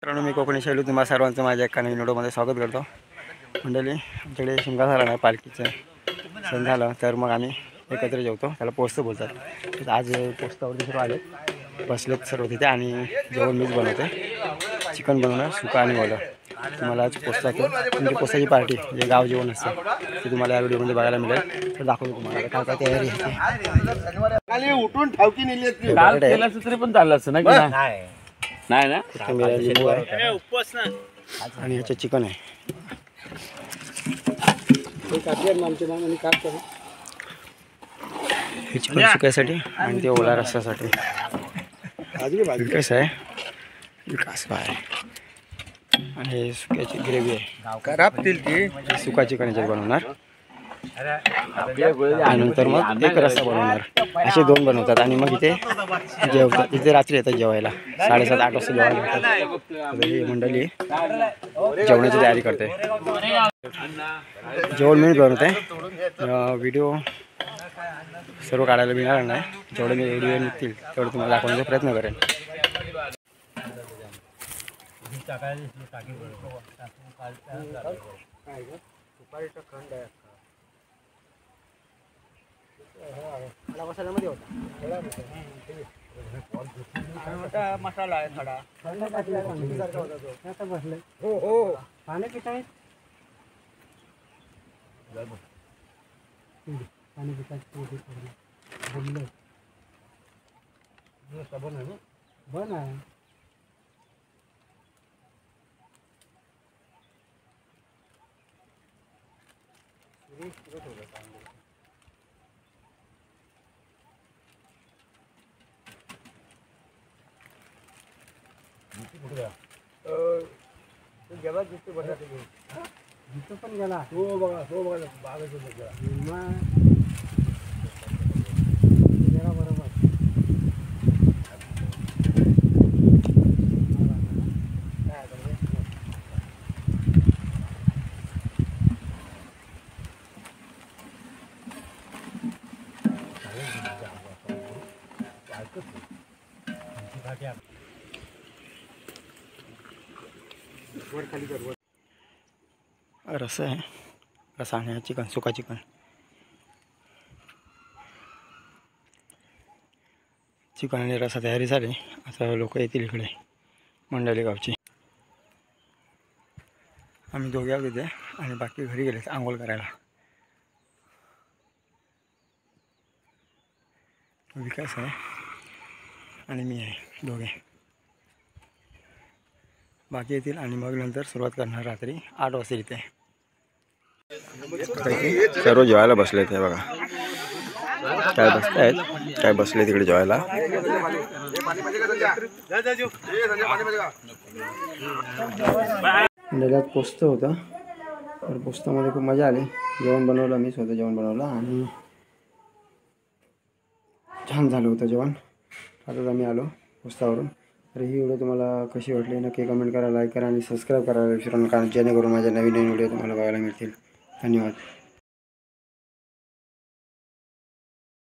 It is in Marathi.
मित्रांनो, मी कोकणी शैलू तुम्हा सर्वांचं माझ्या एका नवीन व्हिडिओमध्ये स्वागत करतो. मंडळी, आमच्याकडे शिमगा झाला नाही, पालखीचं सण झालं तर मग आम्ही एकत्र जेवतो, त्याला पोस्त बोलतात. तर आज पोस्तावरती सर्व आले, बसलेत सर्व तिथे आणि जेवण मीच बनवते. चिकन बनवणार, सुका आणि ओलं. तुम्हाला आज पोस्ता म्हणजे पोस्ताची पार्टी जे गाव जेवण असतं ते तुम्हाला या व्हिडिओमध्ये बघायला मिळेल. तर दाखवतो तुम्हाला काय काय तयारी आहे. उठून ठावकी नेली तरी पण चाललं असतं ना की नाही ना. लिंबू आहे आणि ह्याचं चिकन आहे. हे चिकन सुक्यासाठी आणि ते ओला रस्त्यासाठी. विकास आहे, विकास आहे आणि हे सुक्याची ग्रेव्ही आहे. करापतील ती सुका चिकन याच्यात बनवणार आणि नंतर मग एक रस्सा बनवणार. असे दोन बनवतात आणि मग इथे जेवतात. इथे रात्री येतात जेवायला, 7:30-8 वाजता जेवायला येतात. ही मंडळी जेवणाची तयारी करते. जेवण मी बनवते. व्हिडिओ सर्व काढायला मिळणार नाही, जेवढे मी व्हिडिओ निघतील तेवढं तुम्हाला दाखवण्याचा प्रयत्न करेन. मसाला आहे थोडा हो हो पाणी पिता पाणी पिता बन आहे. जेव्हा जिथे बसायचं जिथं पण गेला हो बघा बागायचं गेला बरोबर. रस्सा आहे, रस्सा आणि चिकन, सुका चिकन. चिकन आणि रस्सा तयारी झाली. आता लोक येतील इकडे, मंडळी गावची. आम्ही दोघे आहोत इथे आणि बाकी घरी गेलेत आंघोळ करायला. विकास आहे आणि मी आहे, दोघे बाकी येतील आणि मग नंतर सुरुवात करणार रात्री 8 वाजता इथे. सर्व जेवायला बसले ते बघा, काय बसतायत, काय बसले तिकडे जेवायला. मंडळात पोस्त होतं, तर पोस्तामध्ये खूप मजा आली. जेवण बनवलं, मी स्वतः जेवण बनवलं आणि छान झालं होतं जेवण. आता आम्ही आलो पोस्तावरून. तर ही व्हिडिओ तुम्हाला कशी वाटली नक्की कमेंट करा, लाईक करा आणि सबस्क्राईब करायला विसरू नका, जेणेकरून माझ्या नवीन व्हिडिओ तुम्हाला बघायला मिळतील. धन्यवाद.